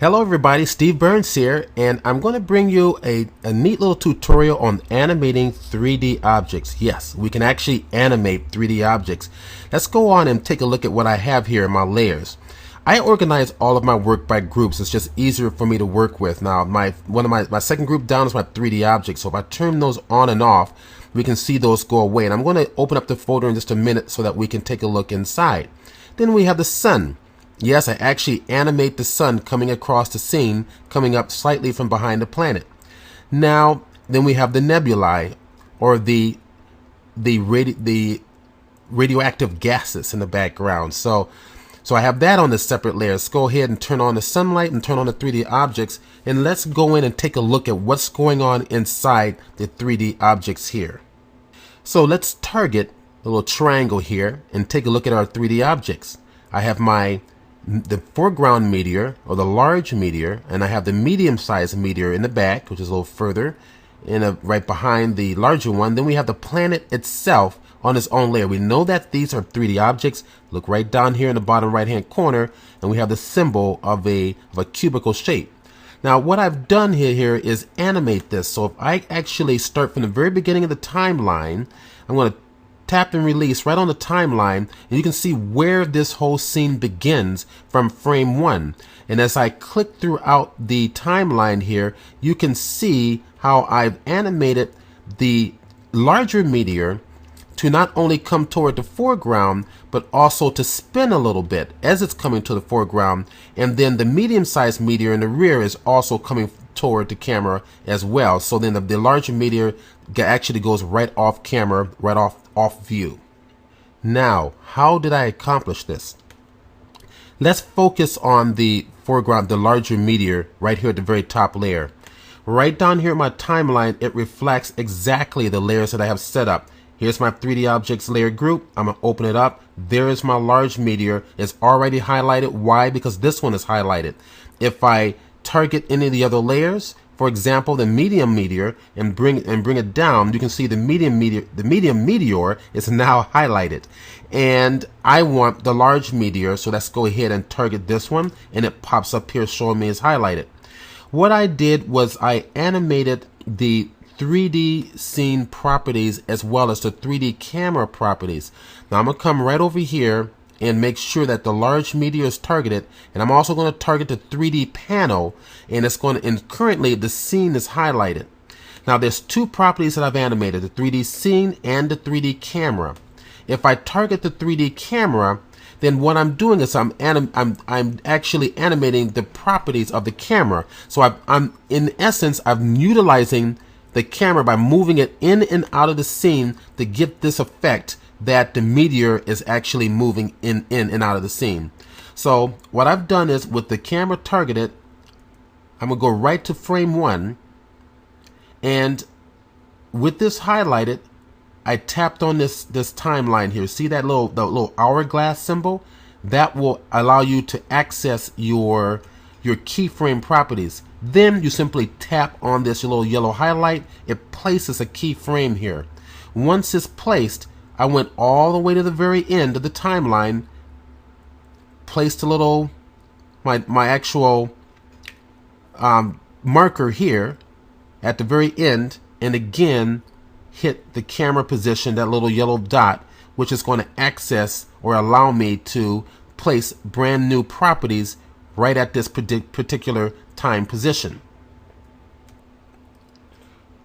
Hello everybody, Steve Burns here, and I'm going to bring you a neat little tutorial on animating 3D objects. Yes, we can actually animate 3D objects. Let's go on and take a look at what I have here in my layers. I organize all of my work by groups. It's just easier for me to work with. Now, my second group down is my 3D objects, so if I turn those on and off, we can see those go away. And I'm going to open up the folder in just a minute so that we can take a look inside. Then we have the sun. Yes, I actually animate the sun coming across the scene, coming up slightly from behind the planet. Now, then we have the nebulae, or the radioactive gases in the background. So I have that on the separate layer. Let's go ahead and turn on the sunlight and turn on the 3D objects, and let's go in and take a look at what's going on inside the 3D objects here. So let's target a little triangle here and take a look at our 3D objects. I have the foreground meteor, or the large meteor, and I have the medium-sized meteor in the back, which is a little further, right behind the larger one. Then we have the planet itself on its own layer. We know that these are 3D objects. Look right down here in the bottom right-hand corner, and we have the symbol of a cubical shape. Now, what I've done here is animate this. So if I actually start from the very beginning of the timeline, I'm going to tap and release right on the timeline, and you can see where this whole scene begins from frame 1. And as I click throughout the timeline here, you can see how I've animated the larger meteor to not only come toward the foreground, but also to spin a little bit as it's coming to the foreground. And then the medium-sized meteor in the rear is also coming toward the camera as well. So then the larger meteor actually goes right off camera, right off view. Now, how did I accomplish this? Let's focus on the foreground, the larger meteor right here at the very top layer. Right down here in my timeline, it reflects exactly the layers that I have set up. Here's my 3D objects layer group. I'm going to open it up. There is my large meteor. It's already highlighted. Why? Because this one is highlighted. If I target any of the other layers, for example, the medium meteor, and bring it down, you can see the medium meteor is now highlighted. And I want the large meteor, so let's go ahead and target this one, and it pops up here showing me it's highlighted. What I did was I animated the 3D scene properties as well as the 3D camera properties. Now I'm going to come right over here and make sure that the large meteor is targeted, and I'm also going to target the 3D panel, and currently the scene is highlighted. Now there's two properties that I've animated, the 3D scene and the 3D camera. If I target the 3D camera, then what I'm doing is I'm actually animating the properties of the camera. So I'm in essence, I'm utilizing the camera by moving it in and out of the scene to get this effect that the meteor is actually moving in and out of the scene. So what I've done is, with the camera targeted, I'm gonna go right to frame 1, and with this highlighted, I tapped on this timeline here. See that little hourglass symbol? That will allow you to access your keyframe properties. Then you simply tap on this little yellow highlight. It places a keyframe here. Once it's placed, I went all the way to the very end of the timeline, placed a little, my actual marker here at the very end, and again hit the camera position, that little yellow dot, which is going to access or allow me to place brand new properties right at this particular time position.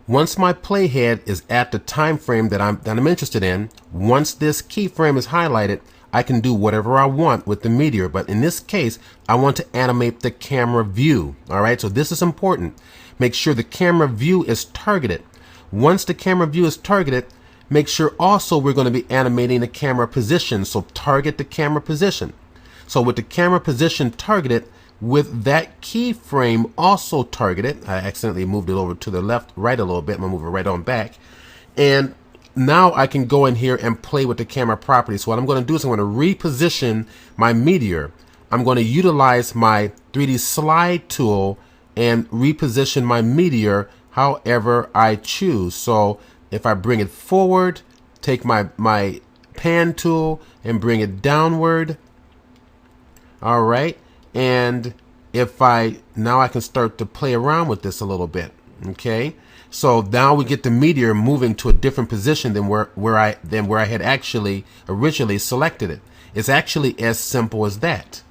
Once my playhead is at the time frame that I'm interested in, once this keyframe is highlighted, I can do whatever I want with the meteor. But in this case, I want to animate the camera view. All right, so this is important. Make sure the camera view is targeted. Once the camera view is targeted, make sure also we're going to be animating the camera position. So target the camera position. So with the camera position targeted, with that keyframe also targeted, I accidentally moved it over to the right a little bit. I'm going to move it right on back. And now I can go in here and play with the camera properties. So what I'm going to do is I'm going to reposition my meteor. I'm going to utilize my 3D slide tool and reposition my meteor however I choose. So if I bring it forward, take my pan tool and bring it downward. All right. And now I can start to play around with this a little bit. Okay, so now we get the meteor moving to a different position than where I had actually originally selected it. It's actually as simple as that.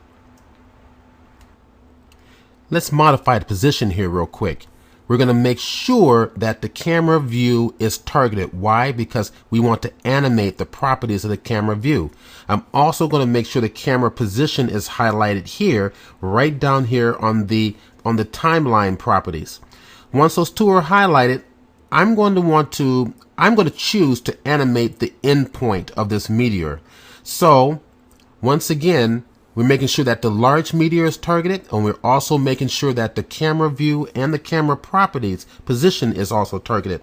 Let's modify the position here real quick. We're going to make sure that the camera view is targeted. Why? Because we want to animate the properties of the camera view. I'm also going to make sure the camera position is highlighted here, right down here on the timeline properties. Once those two are highlighted, I'm going to choose to animate the endpoint of this meteor. So once again, we're making sure that the large meteor is targeted, and we're also making sure that the camera view and the camera properties position is also targeted.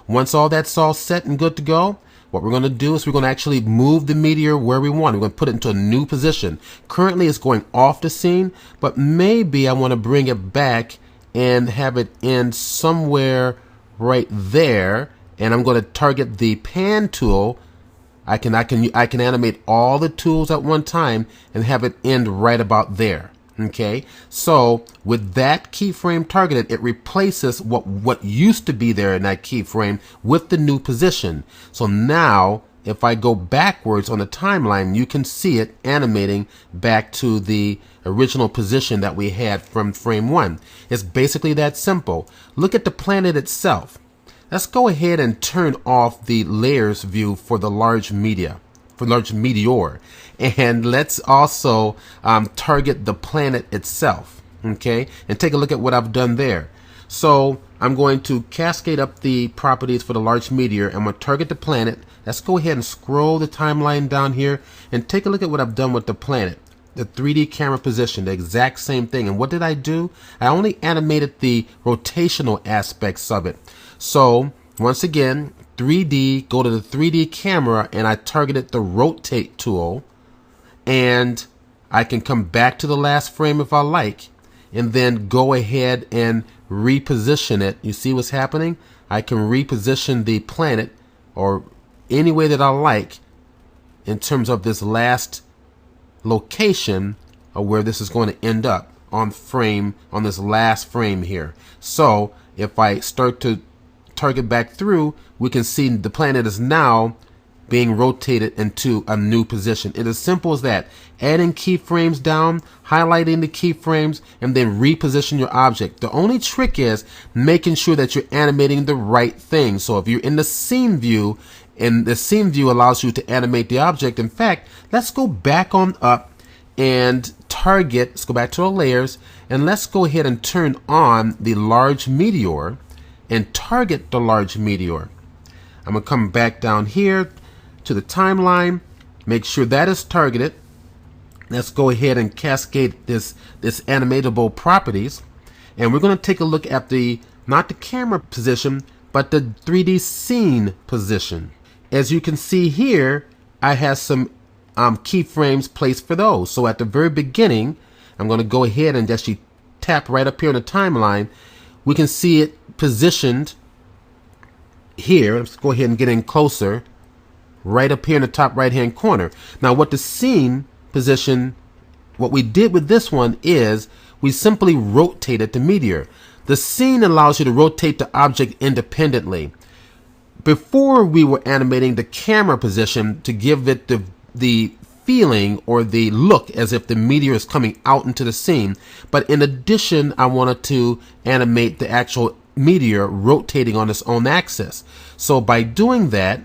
Once all that's all set and good to go, what we're going to do is we're going to actually move the meteor where we want. We're going to put it into a new position. Currently it's going off the scene, but maybe I want to bring it back and have it end somewhere right there. And I'm going to target the pan tool. I can animate all the tools at one time and have it end right about there. Okay, so with that keyframe targeted, it replaces what used to be there in that keyframe with the new position. So now if I go backwards on the timeline, you can see it animating back to the original position that we had from frame 1. It's basically that simple. Look at the planet itself. Let's go ahead and turn off the layers view for the large meteor. And let's also target the planet itself. Okay, and take a look at what I've done there. So I'm going to cascade up the properties for the large meteor. I'm going to target the planet. Let's go ahead and scroll the timeline down here and take a look at what I've done with the planet. The 3D camera position, the exact same thing. And what did I do? I only animated the rotational aspects of it. So once again, 3D, go to the 3D camera, and I targeted the rotate tool, and I can come back to the last frame if I like, and then go ahead and reposition it. You see what's happening? I can reposition the planet or any way that I like in terms of this last location of where this is going to end up on this last frame here. So if I start to target back through, we can see the planet is now being rotated into a new position. It is as simple as that. Adding keyframes down, highlighting the keyframes, and then reposition your object. The only trick is making sure that you're animating the right thing. So if you're in the scene view, and the scene view allows you to animate the object. In fact, let's go back on up and target. Let's go back to our layers, and let's go ahead and turn on the large meteor and target the large meteor. I'm going to come back down here to the timeline, make sure that is targeted. Let's go ahead and cascade this animatable properties, and we're going to take a look at not the camera position, but the 3D scene position. As you can see here, I have some keyframes placed for those. So at the very beginning, I'm going to go ahead and just tap right up here on the timeline. We can see it positioned here. Let's go ahead and get in closer, right up here in the top right hand corner. Now what the scene position, what we did with this one is we simply rotated the meteor. The scene allows you to rotate the object independently. Before, we were animating the camera position to give it the feeling or the look as if the meteor is coming out into the scene. But in addition, I wanted to animate the actual meteor rotating on its own axis. So by doing that,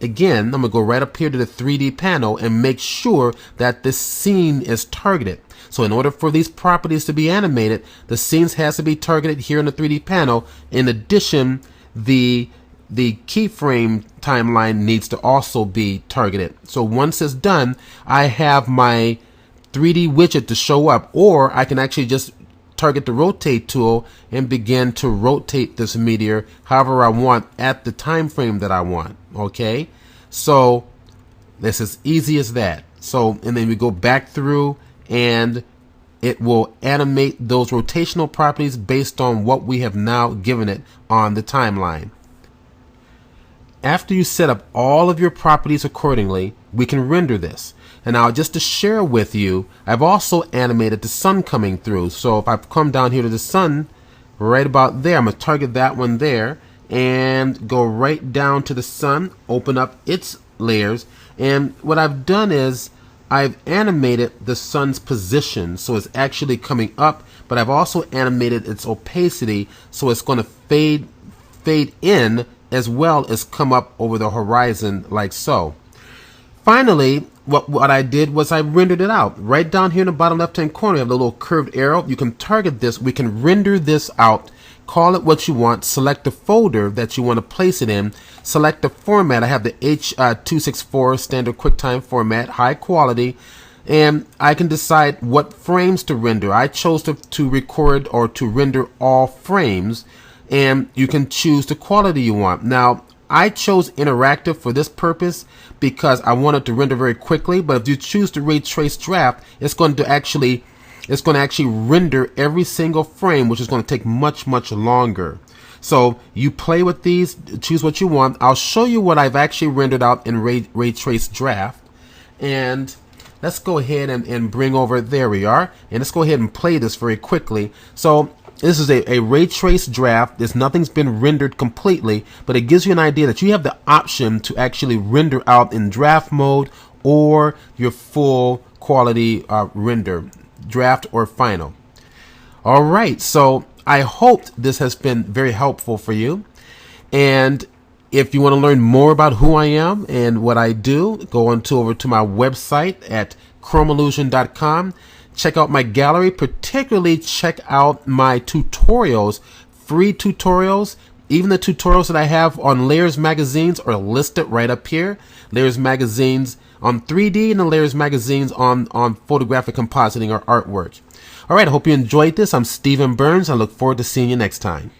again, I'm going to go right up here to the 3D panel and make sure that this scene is targeted. So in order for these properties to be animated, the scenes has to be targeted here in the 3D panel. In addition, the keyframe timeline needs to also be targeted. So once it's done, I have my 3D widget to show up, or I can actually just target the rotate tool and begin to rotate this meteor however I want at the time frame that I want. Okay, so this is easy as that. So, and then we go back through and it will animate those rotational properties based on what we have now given it on the timeline. After you set up all of your properties accordingly, we can render this. And now just to share with you, I've also animated the sun coming through. So if I come down here to the sun, right about there, I'm going to target that one there and go right down to the sun, open up its layers. And what I've done is I've animated the sun's position, so it's actually coming up, but I've also animated its opacity, so it's going to fade in as well as come up over the horizon like so. Finally, what I did was I rendered it out. Right down here in the bottom left hand corner, you have the little curved arrow. You can target this. We can render this out. Call it what you want. Select the folder that you want to place it in. Select the format. I have the H.264 standard QuickTime format, high quality. And I can decide what frames to render. I chose to record or to render all frames. And you can choose the quality you want. Now, I chose interactive for this purpose because I wanted to render very quickly. But if you choose to ray trace draft, it's going to actually render every single frame, which is going to take much longer. So you play with these, choose what you want. I'll show you what I've actually rendered out in ray trace draft. And let's go ahead and bring over, there we are. And let's go ahead and play this very quickly. So this is a ray trace draft. Nothing's been rendered completely, but it gives you an idea that you have the option to actually render out in draft mode or your full quality render, draft or final. All right, so I hope this has been very helpful for you. And if you want to learn more about who I am and what I do, go over to my website at chromeillusion.com. Check out my gallery, particularly check out my tutorials, free tutorials. Even the tutorials that I have on Layers magazines are listed right up here. Layers magazines on 3D and the Layers magazines on photographic compositing or artwork. All right, I hope you enjoyed this. I'm Stephen Burns. I look forward to seeing you next time.